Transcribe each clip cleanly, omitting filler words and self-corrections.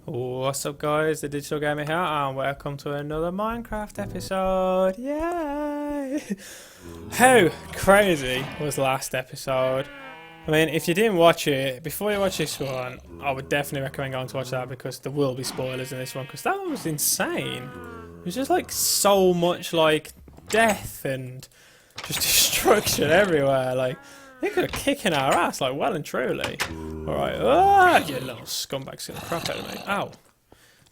What's up guys, the Digital Gamer here and welcome to another Minecraft episode. Yay! How crazy was last episode? I mean, if you didn't watch it, before you watch this one, I would definitely recommend going to watch that because there will be spoilers in this one because that one was insane. It was just like so much like death and just destruction everywhere. Like, they could have kicking our ass, like, well and truly. Alright, you little scumbag's gonna crap out of me. Ow.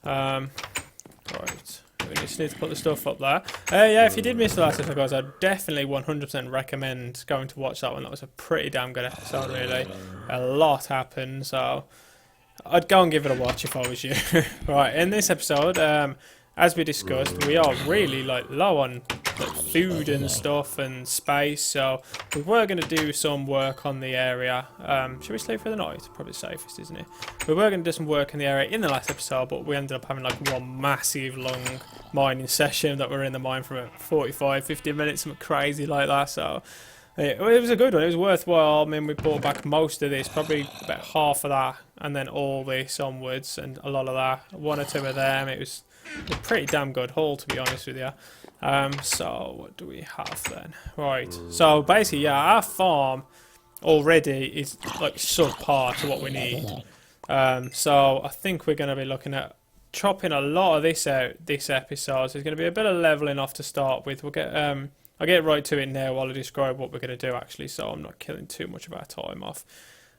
Right. We just need to put the stuff up there. Yeah, if you did miss the last episode, guys, I'd definitely 100% recommend going to watch that one. That was a pretty damn good episode, really. A lot happened, so I'd go and give it a watch if I was you. Right, in this episode, as we discussed, we are really like low on like food and stuff and space, so we were going to do some work on the area. Should we sleep for the night? Probably safest, isn't it? We were going to do some work in the area in the last episode, but we ended up having like one massive long mining session that we were in the mine for 45, 50 minutes, something crazy like that, so it was a good one. It was worthwhile. I mean, we brought back most of this, probably about half of that, and then all this onwards, and a lot of that. One or two of them. It was a pretty damn good haul, to be honest with you. So what do we have then? Right. So basically, yeah, our farm already is like subpar to what we need. So I think we're going to be looking at chopping a lot of this out this episode. So there's going to be a bit of leveling off to start with. We'll get I'll get right to it now while I describe what we're going to do actually, so I'm not killing too much of our time off.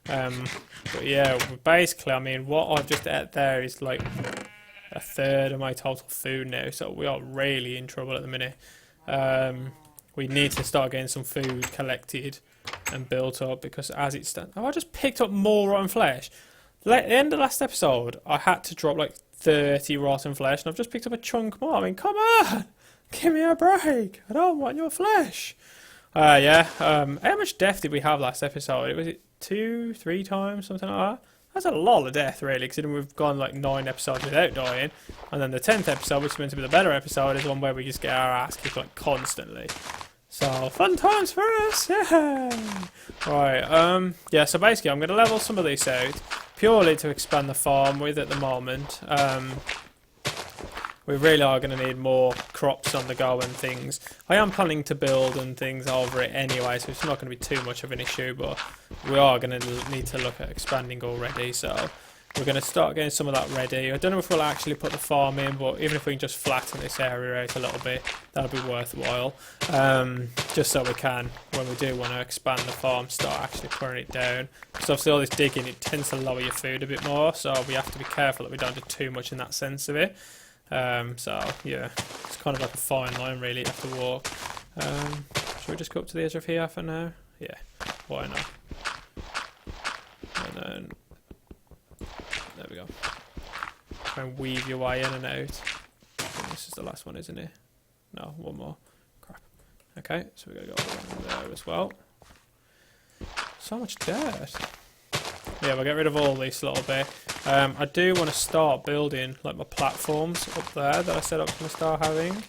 But yeah, basically, I mean, what I've just ate there is like a third of my total food now, so we are really in trouble at the minute. We need to start getting some food collected and built up because as it stands... Oh, I just picked up more rotten flesh. At the end of last episode, I had to drop like 30 rotten flesh, and I've just picked up a chunk more. I mean, come on! Give me a break. I don't want your flesh. Yeah. How much death did we have last episode? Was it 2, 3 times, something like that? That's a lot of death, really, considering we've gone like 9 episodes without dying. And then the 10th episode, which is meant to be the better episode, is one where we just get our ass kicked like constantly. So, fun times for us, yeah! Right, yeah, so basically I'm going to level some of these out, purely to expand the farm with at the moment. We really are going to need more crops on the go and things. I am planning to build and things over it anyway, so it's not going to be too much of an issue, but we are going to need to look at expanding already, so we're going to start getting some of that ready. I don't know if we'll actually put the farm in, but even if we can just flatten this area out a little bit, that'll be worthwhile. Just so we can, when we do want to expand the farm, start actually putting it down. Because obviously all this digging, it tends to lower your food a bit more, so we have to be careful that we don't do too much in that sense of it. So yeah, it's kind of like a fine line really you have to walk. Should we just go up to the edge of here for now? Yeah, why not? And then there we go. Try and weave your way in and out. I think this is the last one, isn't it? No, one more. Crap. Okay, so we're gonna go around there as well. So much dirt. Yeah, we'll get rid of all this a little bit. I do want to start building like my platforms up there that I said I was going to start having,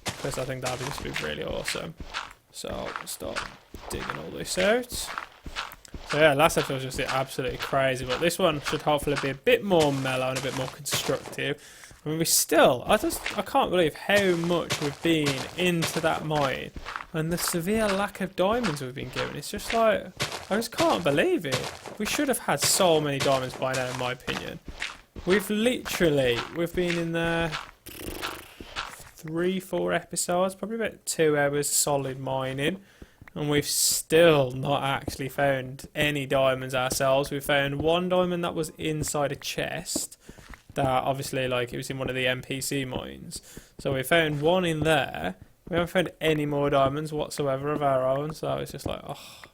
because I think that would just be really awesome. So I'll start digging all this out. So yeah, last episode was just absolutely crazy, but this one should hopefully be a bit more mellow and a bit more constructive. I mean, I can't believe how much we've been into that mine and the severe lack of diamonds we've been given. It's just like, I just can't believe it. We should have had so many diamonds by now, in my opinion. We've been in there 3, 4 episodes, probably about 2 hours solid mining, and we've still not actually found any diamonds ourselves. We found 1 diamond that was inside a chest. That obviously, like, it was in one of the NPC mines. So we found 1 in there. We haven't found any more diamonds whatsoever of our own. So it's just like, oh.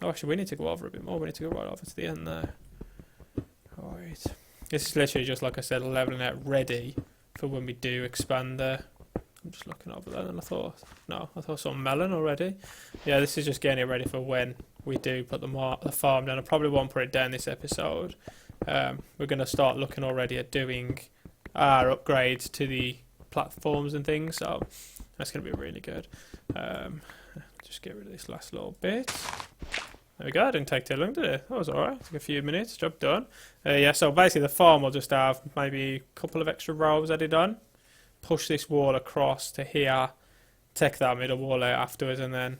Actually, we need to go over a bit more. We need to go right over to the end there. Alright. This is literally just, like I said, leveling out ready for when we do expand there. I'm just looking over there and I thought I saw melon already. Yeah, this is just getting it ready for when we do put the farm down. I probably won't put it down this episode. We're going to start looking already at doing our upgrades to the platforms and things, so that's going to be really good. Just get rid of this last little bit. There we go. It didn't take too long, did it? That was alright. Took a few minutes. Job done. Yeah, so basically the farm will just have maybe a couple of extra rows added on. Push this wall across to here. Take that middle wall out afterwards, and then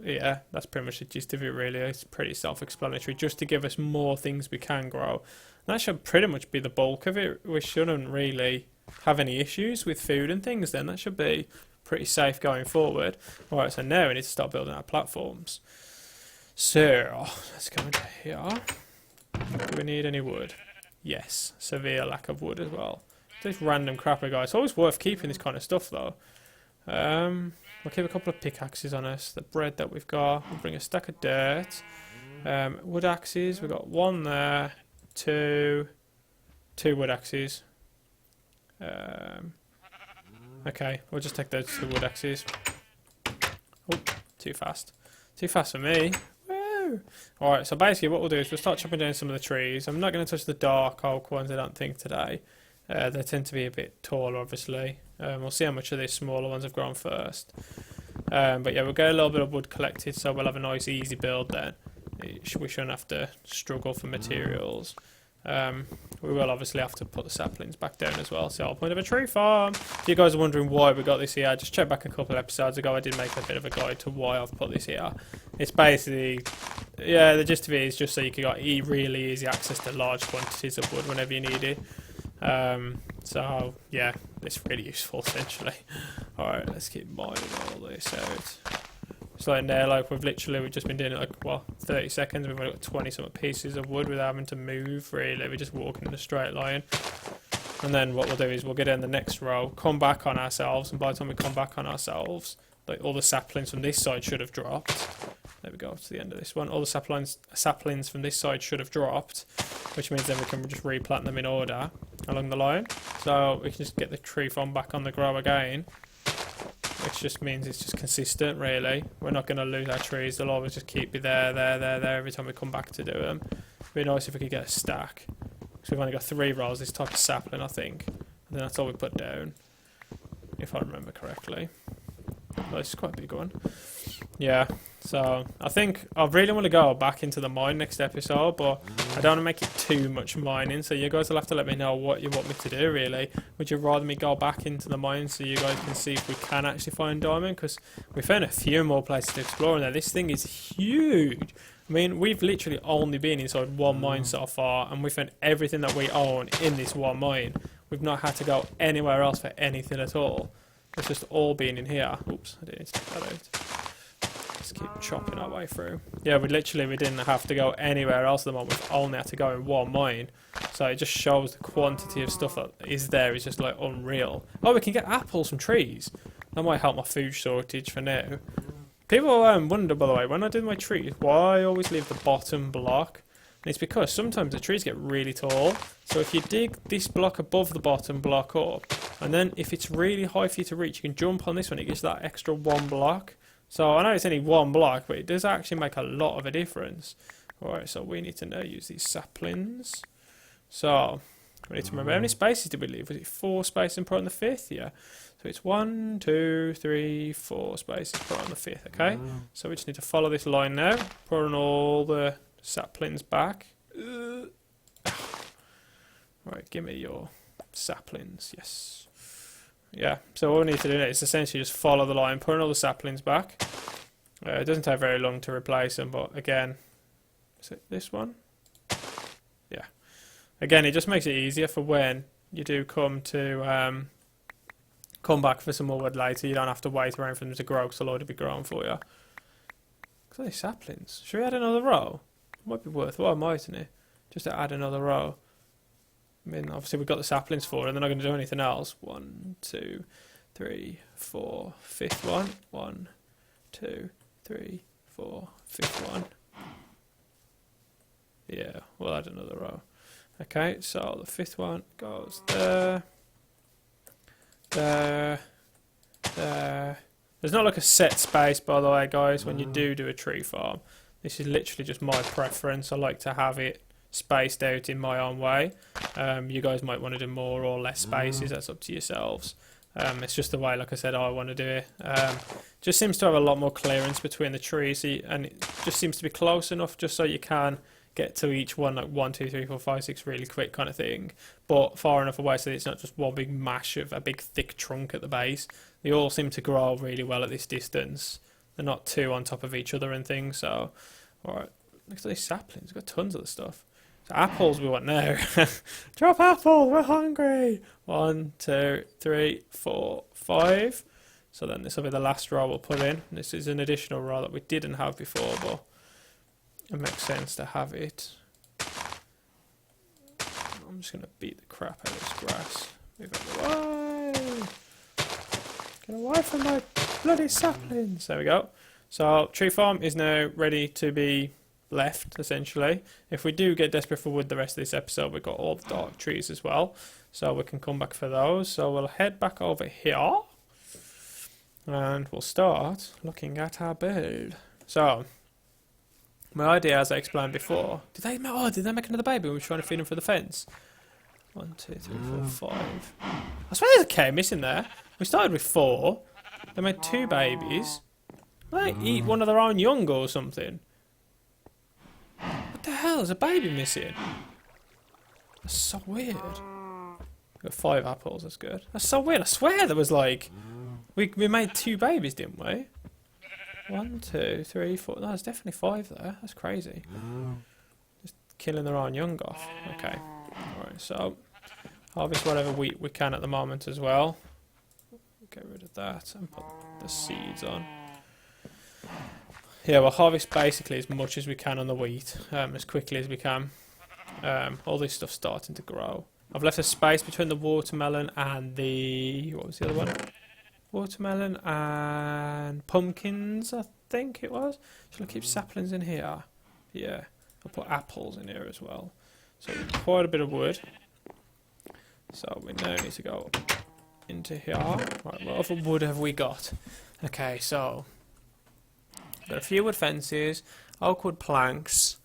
yeah, that's pretty much the gist of it really. It's pretty self-explanatory, just to give us more things we can grow. And that should pretty much be the bulk of it. We shouldn't really have any issues with food and things then. That should be pretty safe going forward. Alright, so now we need to start building our platforms. So, let's go into here. Do we need any wood? Yes, severe lack of wood as well. This random crapper guy. It's always worth keeping this kind of stuff though. We'll keep a couple of pickaxes on us. The bread that we've got. We'll bring a stack of dirt. Wood axes. We've got one there. Two wood axes. Okay, we'll just take those 2 wood axes. Oh, too fast. Too fast for me. Woo! Alright, so basically what we'll do is we'll start chopping down some of the trees. I'm not going to touch the dark oak ones, I don't think, today. They tend to be a bit taller, obviously. We'll see how much of these smaller ones have grown first. But yeah, we'll get a little bit of wood collected, so we'll have a nice easy build then. We shouldn't have to struggle for materials. We will obviously have to put the saplings back down as well. So, the whole point of a tree farm. If you guys are wondering why we got this here, just check back a couple of episodes ago. I did make a bit of a guide to why I've put this here. It's basically, yeah, the gist of it is just so you can get really easy access to large quantities of wood whenever you need it. So yeah, it's really useful essentially. Alright, let's keep mining all this out. It's like there, like we've just been doing it like, well, 30 seconds. We've only got 20 something pieces of wood without having to move really. We're just walking in a straight line. And then what we'll do is we'll get in the next row, come back on ourselves, and by the time we come back on ourselves, like all the saplings from this side should have dropped. There we go, to the end of this one. All the saplings from this side should have dropped, which means then we can just replant them in order along the line. So we can just get the tree farm back on the grow again, which just means it's just consistent, really. We're not going to lose our trees. They'll always just keep there every time we come back to do them. It'd be nice if we could get a stack. So we've only got 3 rows, this type of sapling, I think. And then that's all we put down, if I remember correctly. Well, it's quite a big one. Yeah, so I think I really want to go back into the mine next episode, but I don't want to make it too much mining, so you guys will have to let me know what you want me to do, really. Would you rather me go back into the mine so you guys can see if we can actually find diamond? Because we found a few more places to explore now. This thing is huge. I mean, we've literally only been inside one mine so far, and we found everything that we own in this one mine. We've not had to go anywhere else for anything at all. It's just all been in here. Oops, I didn't need to take that out. Let's keep chopping our way through. Yeah, we didn't have to go anywhere else at the moment. We've only had to go in one mine. So it just shows the quantity of stuff that is there is just like unreal. Oh, we can get apples from trees. That might help my food shortage for now. People wonder, by the way, when I do my trees, why I always leave the bottom block. And it's because sometimes the trees get really tall. So if you dig this block above the bottom block up, and then if it's really high for you to reach, you can jump on this one. It gives that extra 1 block. So I know it's only 1 block, but it does actually make a lot of a difference. Alright, so we need to now use these saplings. So we need to remember how many spaces did we leave? Was it 4 spaces and put on the 5th? Yeah. So it's 1, 2, 3, 4 spaces put on the 5th. Okay. So we just need to follow this line now. Put on all the saplings back. Right, give me your saplings. Yes. Yeah, so all we need to do is essentially just follow the line, put all the saplings back. It doesn't take very long to replace them, but again, is it this one? Yeah. Again, it just makes it easier for when you do come to come back for some more wood later. You don't have to wait around for them to grow, because they'll already be growing for you. Look at these saplings. Should we add another row? It might be worthwhile, mightn't it? Just to add another row. I mean, obviously we've got the saplings for it, and they're not going to do anything else. 1, 2, 3, 4, 5th one. 1, 2, 3, 4, 5th one. Yeah, we'll add another row. Okay, so the 5th one goes there, there, there. There's not like a set space, by the way, guys, when you do a tree farm. This is literally just my preference. I like to have it spaced out in my own way. You guys might want to do more or less spaces, that's up to yourselves. It's just the way, like I said, I want to do it. Just seems to have a lot more clearance between the trees, and it just seems to be close enough just so you can get to each one, like 1, 2, 3, 4, 5, 6 really quick kind of thing, but far enough away so that it's not just one big mash of a big thick trunk at the base. They all seem to grow really well at this distance. They're not too on top of each other and things, so... Alright, look at these saplings, we've got tons of the stuff. So apples we want now. Drop apples, we're hungry! 1, 2, 3, 4, 5. So then this will be the last row we'll put in. This is an additional row that we didn't have before, but it makes sense to have it. I'm just going to beat the crap out of this grass. Move out of the way! Get away from my bloody saplings! There we go. So, tree farm is now ready to be left, essentially. If we do get desperate for wood the rest of this episode, we've got all the dark trees as well. So we can come back for those. So we'll head back over here. And we'll start looking at our build. So, my idea, as I explained before, did they make another baby when we were trying to feed them for the fence? 1, 2, 3, 4, 5. I swear there's a K missing there. We started with 4. They made 2 babies. They eat one of their own young or something. What the hell? There's a baby missing. That's so weird. Got 5 apples. That's good. That's so weird. I swear there was like we made 2 babies, didn't we? 1, 2, 3, 4. No, there's definitely 5 there. That's crazy. Just killing their own young off. Okay. Alright, so harvest whatever wheat we can at the moment as well. Get rid of that and put the seeds on. Yeah, we'll harvest basically as much as we can on the wheat, as quickly as we can. All this stuff's starting to grow. I've left a space between the watermelon and the... what was the other one? Watermelon and pumpkins, I think it was. Shall I keep saplings in here? Yeah. I'll put apples in here as well. So quite a bit of wood. So we now need to go into here. Right, what other wood have we got? Okay, so got a few wood fences, oak wood planks,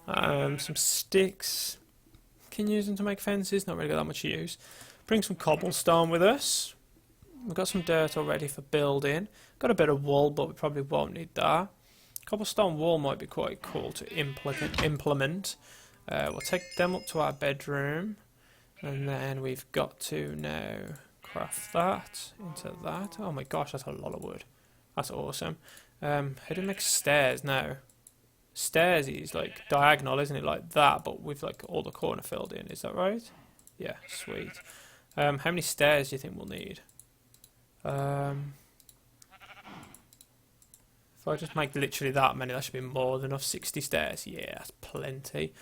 some sticks. Can use them to make fences, not really got that much use. Bring some cobblestone with us. We've got some dirt already for building. Got a bit of wool, but we probably won't need that. Cobblestone wall might be quite cool to implement. We'll take them up to our bedroom, and then we've got to now craft that into that. Oh my gosh, that's a lot of wood. That's awesome. How do we make stairs now? Stairs is like diagonal, isn't it? Like that, but with like all the corner filled in. Is that right? Yeah, sweet. How many stairs do you think we'll need? If I just make literally that many, that should be more than enough. 60 stairs. Yeah, that's plenty.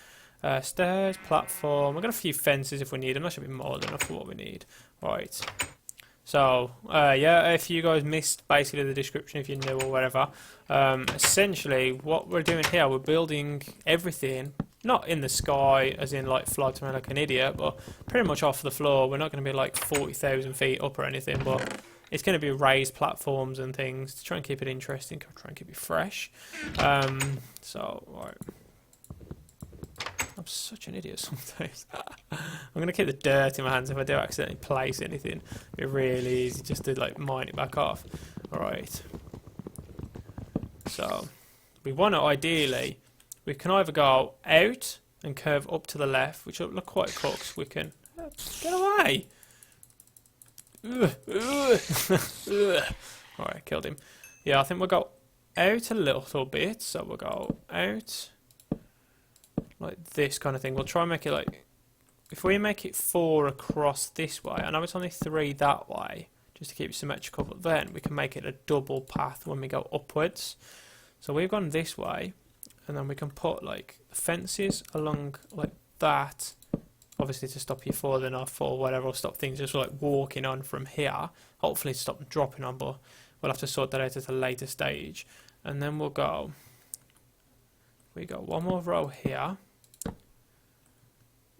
Stairs, platform. We've got a few fences if we need them. That should be more than enough for what we need. Right. So, yeah, if you guys missed basically the description, if you knew or whatever, essentially what we're doing here, we're building everything, not in the sky, as in like floating around like an idiot, but pretty much off the floor. We're not going to be like 40,000 feet up or anything, but it's going to be raised platforms and things to try and keep it interesting, try and keep it fresh. So, right. I'm such an idiot sometimes. I'm going to keep the dirt in my hands if I do accidentally place anything. It'd be really easy just to like mine it back off. Alright. So, we want to ideally, we can either go out and curve up to the left, which will look quite cool, because we can... Get away! Alright, killed him. Yeah, I think we'll go out a little bit, so we'll go out... like this kind of thing. We'll try and make it like, if we make it 4 across this way, I know it's only 3 that way, just to keep it symmetrical, but then we can make it a double path when we go upwards. So we've gone this way, and then we can put like fences along like that, obviously to stop you falling off or whatever, or stop things just like walking on from here, hopefully to stop them dropping on, but we'll have to sort that out at a later stage. And then we'll go, we got one more row here,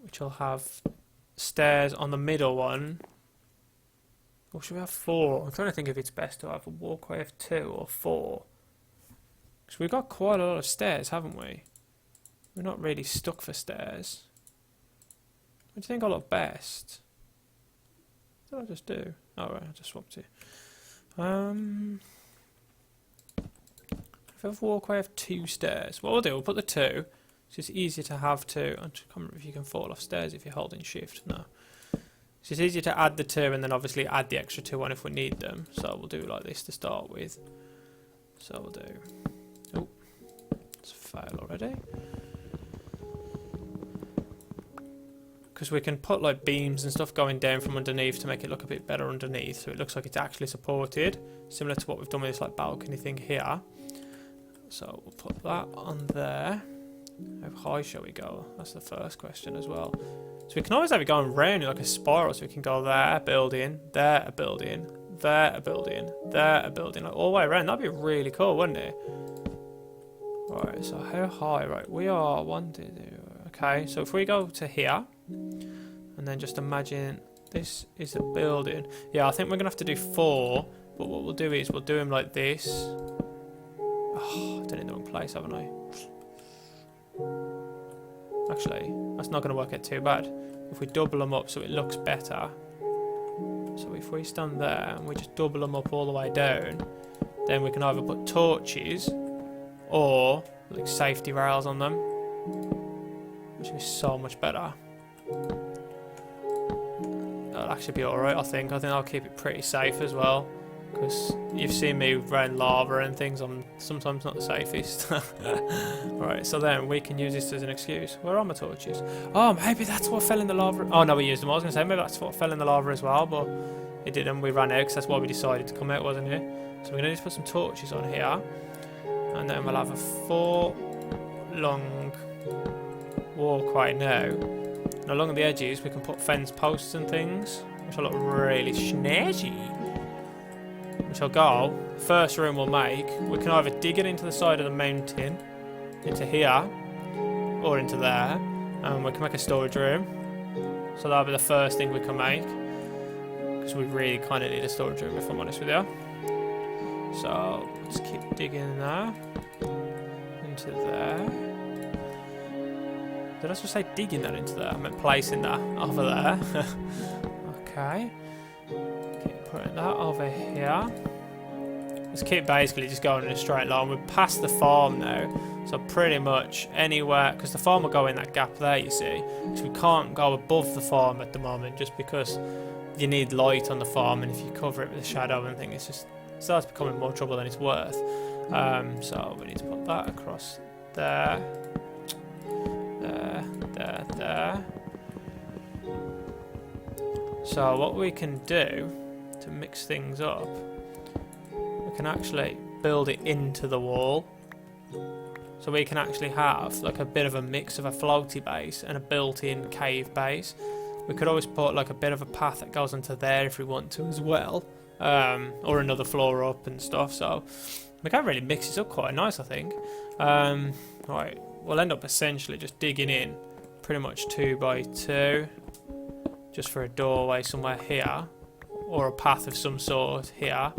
which will have stairs on the middle one. Or should we have 4? I'm trying to think if it's best to have a walkway of 2 or 4. Because we've got quite a lot of stairs, haven't we? We're not really stuck for stairs. What do you think I look best? What did I just do? Oh right, I just swapped it. If I have a walkway of 2 stairs, what we'll do, we'll put the 2. It's just easier to have 2. I can't remember if you can fall off stairs if you're holding shift. No. It's just easier to add the 2 and then obviously add the extra 2 on if we need them. So we'll do it like this to start with. So we'll do. Oh, it's a fail already. Because we can put like beams and stuff going down from underneath to make it look a bit better underneath, so it looks like it's actually supported, similar to what we've done with this like balcony thing here. So we'll put that on there. How high shall we go? That's the first question as well. So we can always have it going round like a spiral, so we can go there, building, there, a building, there, a building, there, a building, like all the way around. That'd be really cool, wouldn't it? Right, so how high? Right, we are 1, 2, 3. Okay, so if we go to here, and then just imagine this is a building. Yeah, I think we're going to have to do 4, but what we'll do is we'll do them like this. Oh, I've done it in the wrong place, haven't I? Actually, that's not going to work out too bad. If we double them up so it looks better. So if we stand there and we just double them up all the way down, then we can either put torches or like safety rails on them, which is so much better. That'll actually be alright, I think. I'll keep it pretty safe as well, because you've seen me around lava and things. I'm sometimes not the safest. Right, so then we can use this as an excuse. Where are my torches? Oh, maybe that's what fell in the lava. Oh no, we used them. I was going to say maybe that's what fell in the lava as well, but it didn't. We ran out because that's why we decided to come out, wasn't it? So we're going to need to put some torches on here, and then we'll have a 4 long walkway now. And along the edges we can put fence posts and things, which will look really snazzy. Which will go, first room we'll make, we can either dig it into the side of the mountain, into here, or into there, and we can make a storage room. So that'll be the first thing we can make, because we really kind of need a storage room if I'm honest with you. So let's keep digging there, into there. Did I just say digging that into there? I meant placing that over there. Okay. Keep putting that over here. Let's keep basically just going in a straight line. We're past the farm now. So pretty much anywhere, because the farm will go in that gap there, you see. So we can't go above the farm at the moment just because you need light on the farm, and if you cover it with a shadow and things, it starts becoming more trouble than it's worth. So we need to put that across there. There. So what we can do to mix things up, we can actually build it into the wall. So we can actually have like a bit of a mix of a floaty base and a built-in cave base. We could always put like a bit of a path that goes into there if we want to as well, or another floor up and stuff. So we can really mix this up quite nice, I think. Right, we'll end up essentially just digging in pretty much 2 by 2, just for a doorway somewhere here, or a path of some sort here,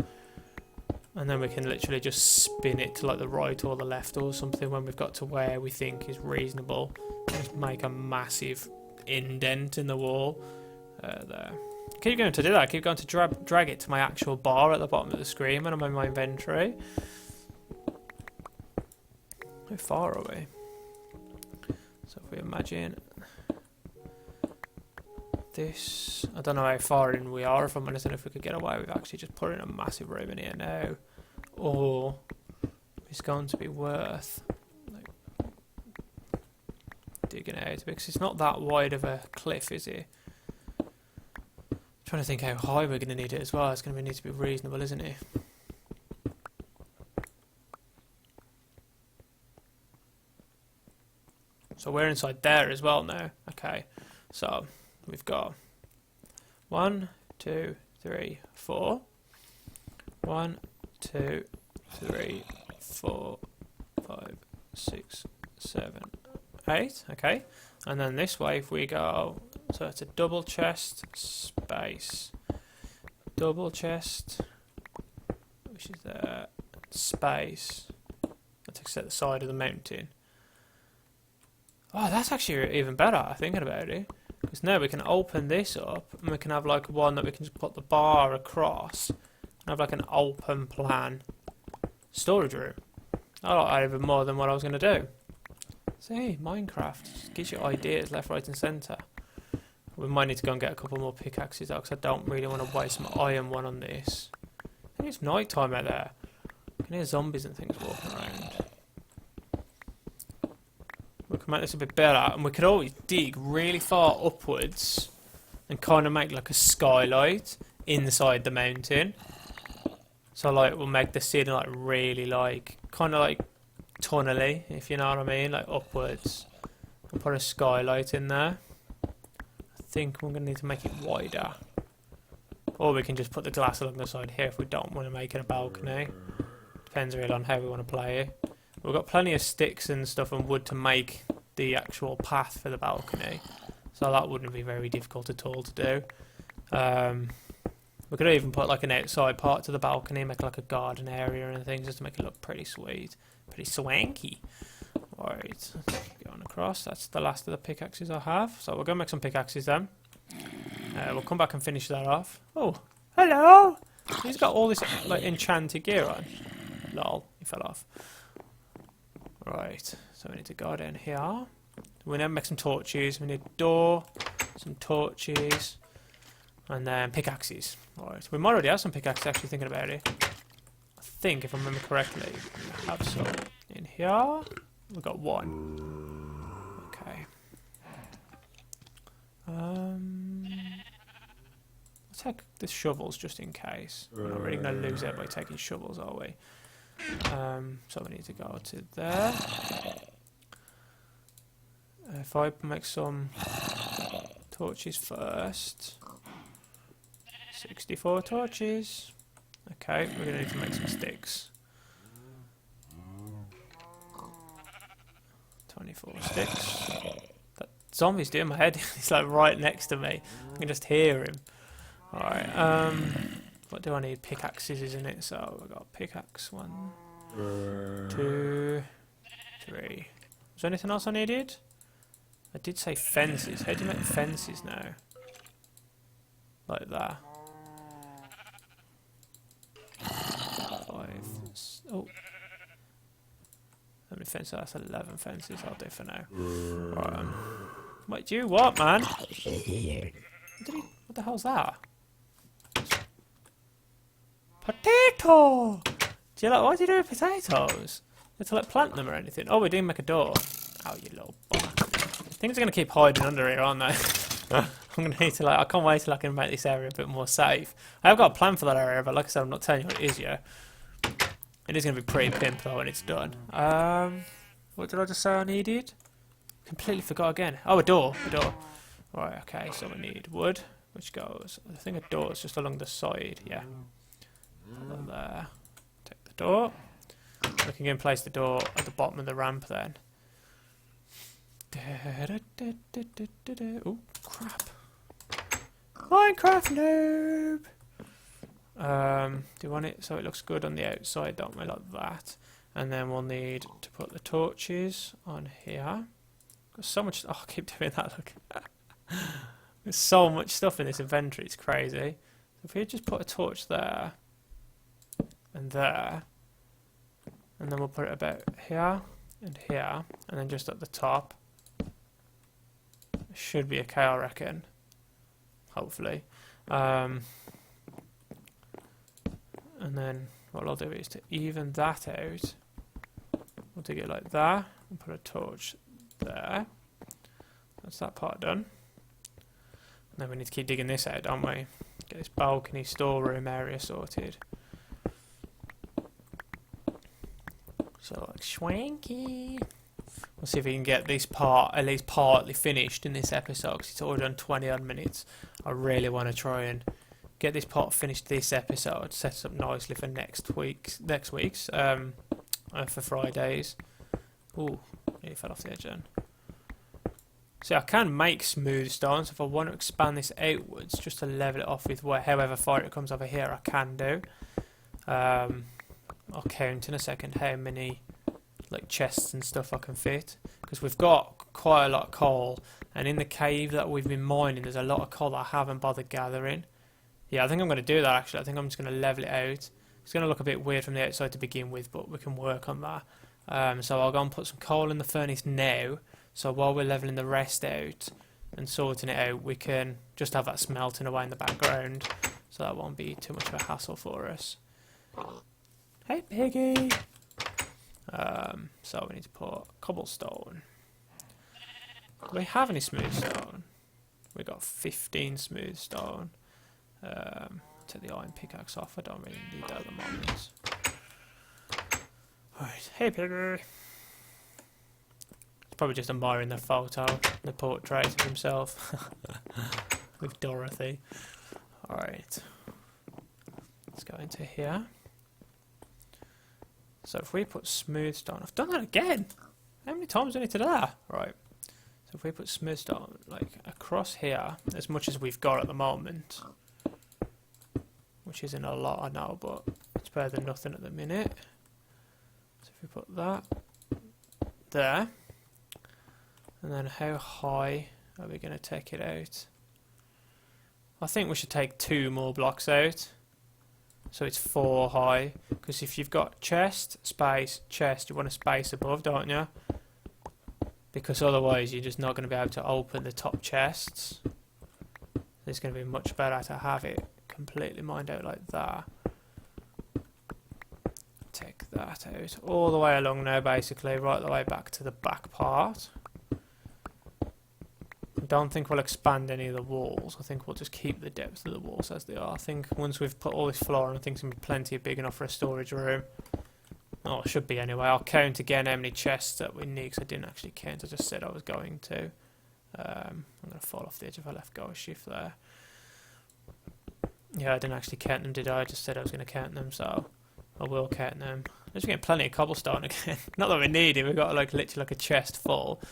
and then we can literally just spin it to like the right or the left or something when we've got to where we think is reasonable. Just make a massive indent in the wall there. Keep going to do that. Keep going to drag it to my actual bar at the bottom of the screen when I'm in my inventory. How far are we? So if we imagine this, I don't know how far in we are, if I'm honest, and if we could get away with actually just putting a massive room in here now, or it's going to be worth like digging out, because it's not that wide of a cliff, is it? I'm trying to think how high we're going to need it as well. It's going to need to be reasonable, isn't it? So we're inside there as well now. Okay, so we've got 1, 2, 3, 4. 1, 2, 3, 4, 5, 6, 7, 8. Okay, and then this way if we go, so it's a double chest space, double chest, which is there, space. That takes out the side of the mountain. Oh, that's actually even better, thinking about it. Because now we can open this up and we can have like one that we can just put the bar across and have like an open plan storage room. I like that even more than what I was going to do. So hey, Minecraft just gives you ideas left, right and centre. We might need to go and get a couple more pickaxes out because I don't really want to waste my iron one on this. I think it's night time out there. I can hear zombies and things walking around. We can make this a bit better, and we could always dig really far upwards and kind of make like a skylight inside the mountain. So like we'll make the ceiling like really like kind of like tunnely, if you know what I mean, like upwards. And put a skylight in there. I think we're gonna need to make it wider. Or we can just put the glass along the side here if we don't want to make it a balcony. Depends really on how we want to play it. We've got plenty of sticks and stuff and wood to make the actual path for the balcony, so that wouldn't be very difficult at all to do. We could even put like an outside part to the balcony, make like a garden area and things, just to make it look pretty sweet, pretty swanky. Alright, going across, that's the last of the pickaxes I have, so we're going to make some pickaxes then. We'll come back and finish that off. Oh, hello! He's got all this like enchanted gear on. Lol, he fell off. Right, so we need to go down here. We need to make some torches. We need a door, some torches, and then pickaxes. Right, we might already have some pickaxes actually thinking about it. I think, if I remember correctly, we have some in here. We've got one. Okay. Let's take the shovels just in case. We're not really going to lose it by taking shovels, are we? So we need to go to there. If I make some torches first. 64 torches. Okay, we're going to need to make some sticks. 24 sticks. That zombie's doing my head. He's like right next to me. I can just hear him. Alright, what do I need? Pickaxes, isn't it? So we've got pickaxe 1, 2, 3. Was there anything else I needed? I did say fences. How do you make fences now? Like that. 5. Oh. How many fences? That's 11 fences. I'll do for now. Right. Wait, you what, man? What the hell's that? Potato! Do you like, what do you do with potatoes? You have to like plant them or anything? Oh, we didn't make a door. Oh, you little bugger. Things are going to keep hiding under here, aren't they? I'm going to need to like, I can't wait till I can make this area a bit more safe. I have got a plan for that area, but like I said, I'm not telling you what it is yet. It is going to be pretty pimp though when it's done. What did I just say I needed? Completely forgot again. Oh, a door. A door. Right, okay, so we need wood, which goes, I think a door is just along the side, yeah. Put that there. Take the door. We can go and place the door at the bottom of the ramp then. Oh, crap. Minecraft noob! Do you want it so it looks good on the outside, don't we, like that? And then we'll need to put the torches on here. Got so much, oh, I keep doing that, look. There's so much stuff in this inventory, it's crazy. So if we just put a torch there, and there, and then we'll put it about here, and here, and then just at the top. It should be okay, I reckon. Hopefully. And then what I'll do is to even that out, we'll dig it like that, and put a torch there. That's that part done. And then we need to keep digging this out, don't we? Get this balcony storeroom area sorted. So like swanky. We'll see if we can get this part at least partly finished in this episode, because it's already done 20 odd minutes. I really want to try and get this part finished this episode, set it up nicely for next week's for Fridays. Ooh, nearly fell off the edge then. See, I can make smooth stone, so if I want to expand this outwards, just to level it off with however far it comes over here, I can do. I'll count in a second how many like chests and stuff I can fit, because we've got quite a lot of coal, and in the cave that we've been mining there's a lot of coal that I haven't bothered gathering. Yeah, I think I'm going to do that actually. I think I'm just going to level it out. It's going to look a bit weird from the outside to begin with, but we can work on that. So I'll go and put some coal in the furnace now, so while we're leveling the rest out and sorting it out, we can just have that smelting away in the background, so that won't be too much of a hassle for us. Hey piggy! So we need to put cobblestone. Do we have any smooth stone? We got 15 smooth stone. Take the iron pickaxe off. I don't really need that at the moment. Alright, hey piggy! It's probably just admiring the photo, the portrait of himself with Dorothy. Alright, let's go into here. So if we put smooth stone, I've done that again! How many times do I need to do that? Right, so if we put smooth stone like across here, as much as we've got at the moment, which isn't a lot I know, but it's better than nothing at the minute. So if we put that there, and then how high are we going to take it out? I think we should take 2 more blocks out, so it's 4 high, because if you've got chest, space, chest, you want a space above, don't you? Because otherwise you're just not going to be able to open the top chests. It's going to be much better to have it completely mined out like that. Take that out all the way along now, basically, right the way back to the back part. I don't think we'll expand any of the walls. I think we'll just keep the depth of the walls as they are. I think once we've put all this floor on, I think it's going to be plenty big enough for a storage room. Oh, it should be anyway. I'll count again how many chests that we need, because I didn't actually count. I just said I was going to. I'm going to fall off the edge if I left go a shift there. Yeah, I didn't actually count them, did I? I just said I was going to count them, so I will count them. I'm just getting plenty of cobblestone again. Not that we need it, we've got like literally like a chest full.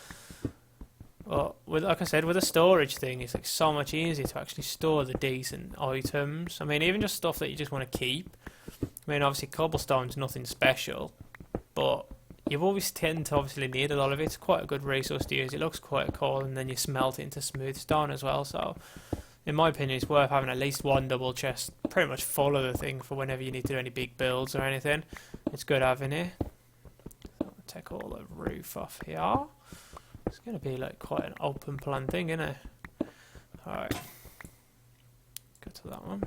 But with, like I said, with a storage thing, it's like so much easier to actually store the decent items. I mean, even just stuff that you just want to keep. I mean, obviously cobblestone's nothing special, but you always tend to obviously need a lot of it. It's quite a good resource to use. It looks quite cool, and then you smelt it into smooth stone as well, so in my opinion it's worth having at least 1 double chest pretty much full of the thing for whenever you need to do any big builds or anything. It's good having it. So I'll take all the roof off here. It's going to be like quite an open plan thing, isn't it? Alright, go to that one.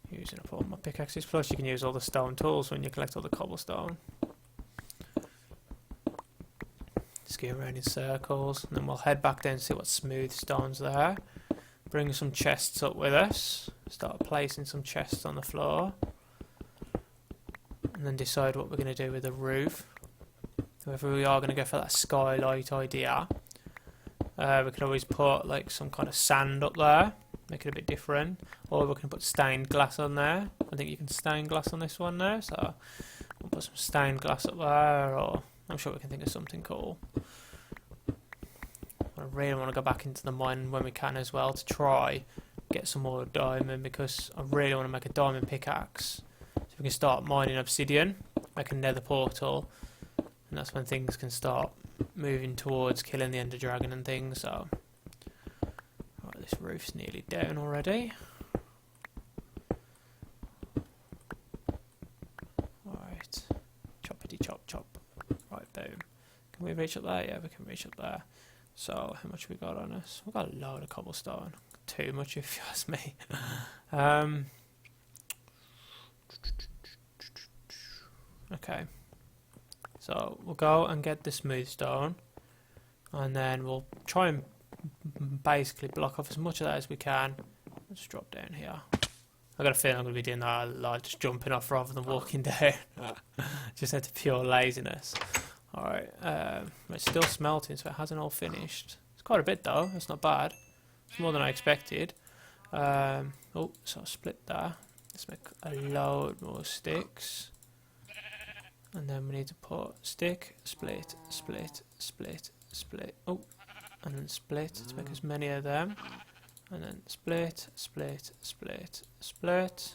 Using up all my pickaxes, plus you can use all the stone tools when you collect all the cobblestone. Just go around in circles, and then we'll head back down and see what smooth stone's there. Bring some chests up with us, start placing some chests on the floor, and then decide what we're going to do with the roof. Whether we are going to go for that skylight idea. We could always put like some kind of sand up there, make it a bit different, or we can put stained glass on there. I think you can stain glass on this one now, so we'll put some stained glass up there, or I'm sure we can think of something cool. I really want to go back into the mine when we can as well to try get some more diamond, because I really want to make a diamond pickaxe so we can start mining obsidian, make a nether portal, and that's when things can start moving towards killing the ender dragon and things. So right, this roof's nearly down already. Right, choppity chop chop. Right, boom. Can we reach up there? Yeah, we can reach up there. So how much we got on us? We've got a load of cobblestone. Too much if you ask me. Okay. So we'll go and get the smooth stone, and then we'll try and basically block off as much of that as we can. Let's drop down here. I've got a feeling I'm going to be doing that a lot, just jumping off rather than walking down. Just out of pure laziness. Alright, it's still smelting, so it hasn't all finished. It's quite a bit though, that's not bad. It's more than I expected. Oh, so I'll split that. Let's make a load more sticks. And then we need to put stick, split, split, split, split. Oh, and then split to make as many of them. And then split, split, split, split.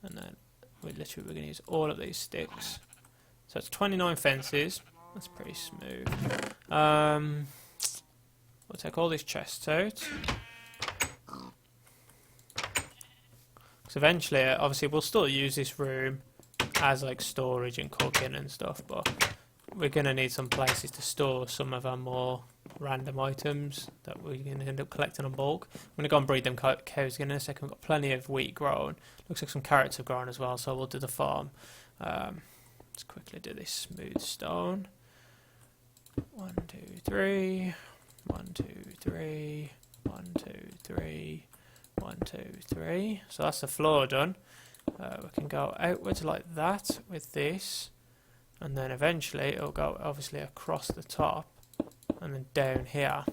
And then we're going to use all of these sticks. So it's 29 fences. That's pretty smooth. We'll take all these chests out. Because eventually, obviously, we'll still use this room as like storage and cooking and stuff, but we're going to need some places to store some of our more random items that we're going to end up collecting in bulk. I'm going to go and breed them cows again in a second. We've got plenty of wheat grown. Looks like some carrots have grown as well, so we'll do the farm. Let's quickly do this smooth stone. 1, 2, 3. 1, 2, 3. 1, 2, 3. 1, 2, 3. So that's the floor done. We can go outwards like that with this, and then eventually it'll go obviously across the top and then down here.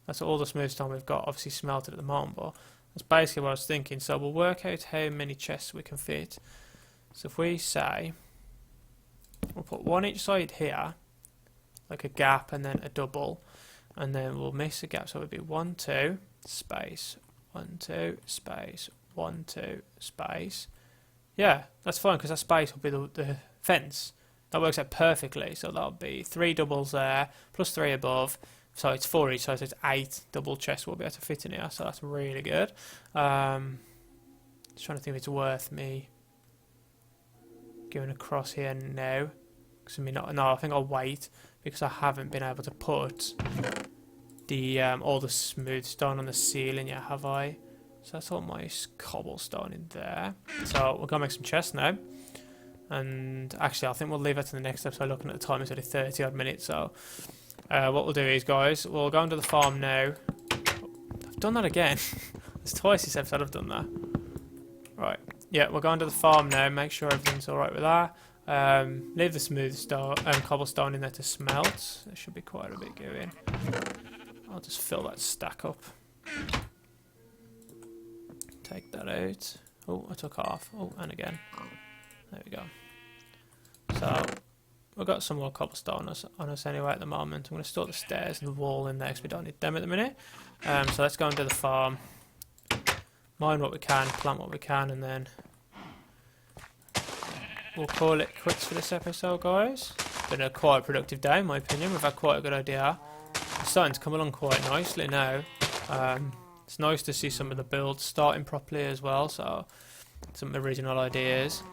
That's all the smooth stone we've got, obviously smelted at the moment, but that's basically what I was thinking. So we'll work out how many chests we can fit. So if we say we'll put one each side here, like a gap and then a double, and then we'll miss a gap, so it would be 1, 2 space, 1, 2 space, 1, 2 space. Yeah, that's fine, because that space will be the fence. That works out perfectly. So that'll be 3 doubles there, plus 3 above. So it's 4 each side, so it's 8 double chests we'll be able to fit in here. So that's really good. Just trying to think if it's worth me going across here now. Because I mean, no, I think I'll wait, because I haven't been able to put the all the smooth stone on the ceiling yet, have I? So that's all my cobblestone in there. So we're going to make some chests now. And actually, I think we'll leave that to the next episode. Looking at the time, it's only 30 odd minutes. So what we'll do is, guys, we'll go into the farm now. I've done that again. It's twice this episode I've done that. Right. Yeah, we'll go into the farm now. Make sure everything's alright with that. Leave the smooth stone cobblestone in there to smelt. There should be quite a bit going. I'll just fill that stack up. Take that out. Oh, I took off. Oh, and again. There we go. So, we've got some more cobblestone on us anyway at the moment. I'm going to store the stairs and the wall in there because we don't need them at the minute. So let's go and do the farm. Mine what we can, plant what we can, and then we'll call it quits for this episode, guys. Been a quite productive day in my opinion. We've had quite a good idea. It's starting to come along quite nicely now. It's nice to see some of the builds starting properly as well, so some original ideas.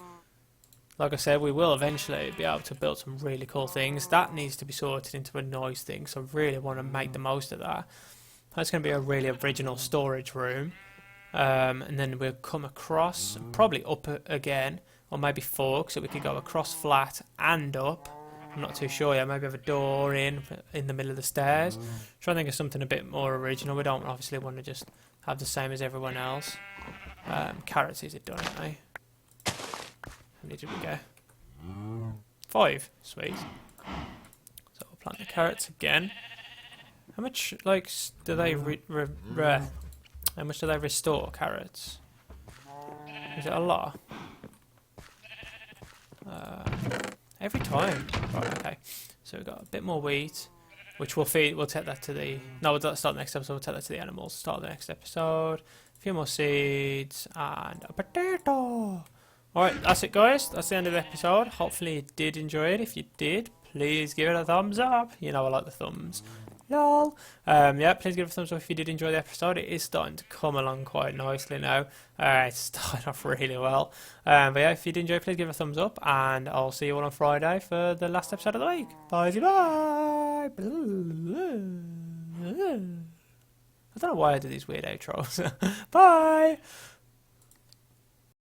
Like I said, we will eventually be able to build some really cool things. That needs to be sorted into a nice thing, so I really want to make the most of that. That's going to be a really original storage room. And then we'll come across, probably up again, or maybe fork, so we could go across flat and up. I'm not too sure yet. Maybe have a door in the middle of the stairs. Try and think of something a bit more original. We don't obviously want to just have the same as everyone else. Carrots, is it done, aren't they? How many did we get? 5. Sweet. So we'll plant the carrots again. How much, like, do they how much do they restore carrots? Is it a lot? Every time. Right, okay. So we've got a bit more wheat, which we'll feed. We'll take that to the. No, we'll start the next episode. We'll take that to the animals. Start the next episode. A few more seeds and a potato. Alright, that's it, guys. That's the end of the episode. Hopefully you did enjoy it. If you did, please give it a thumbs up. You know I like the thumbs. Lol. Yeah, please give it a thumbs up if you did enjoy the episode. It is starting to come along quite nicely now. It's starting off really well. But yeah, if you did enjoy, please give it a thumbs up. And I'll see you all on Friday for the last episode of the week. Bye. I don't know why I do these weird outros. Bye.